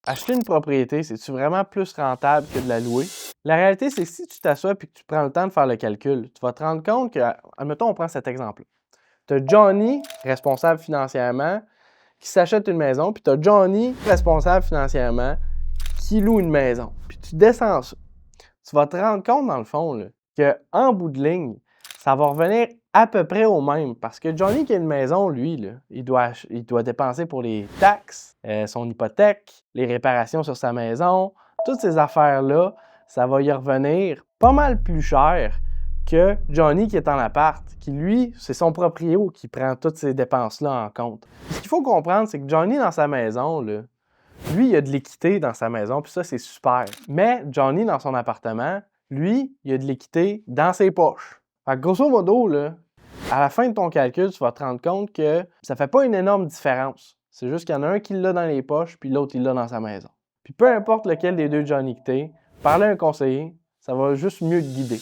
Acheter une propriété, c'est-tu vraiment plus rentable que de la louer? La réalité, c'est que si tu t'assois et que tu prends le temps de faire le calcul, tu vas te rendre compte que, admettons, on prend cet exemple. Tu as Johnny, responsable financièrement, qui s'achète une maison, puis tu as Johnny, responsable financièrement, qui loue une maison. Puis tu descends ça. Tu vas te rendre compte, dans le fond, qu'en bout de ligne, ça va revenir à peu près au même. Parce que Johnny qui a une maison, lui, là, il doit dépenser pour les taxes, son hypothèque, les réparations sur sa maison, toutes ces affaires-là, ça va y revenir pas mal plus cher que Johnny qui est en appart, qui lui, c'est son proprio qui prend toutes ces dépenses-là en compte. Ce qu'il faut comprendre, c'est que Johnny dans sa maison, là, lui, il a de l'équité dans sa maison, puis ça, c'est super. Mais Johnny, dans son appartement, lui, il a de l'équité dans ses poches. Fait que grosso modo, là, à la fin de ton calcul, tu vas te rendre compte que ça fait pas une énorme différence. C'est juste qu'il y en a un qui l'a dans les poches, puis l'autre, il l'a dans sa maison. Puis peu importe lequel des deux Johnny que t'es, parler à un conseiller, ça va juste mieux te guider.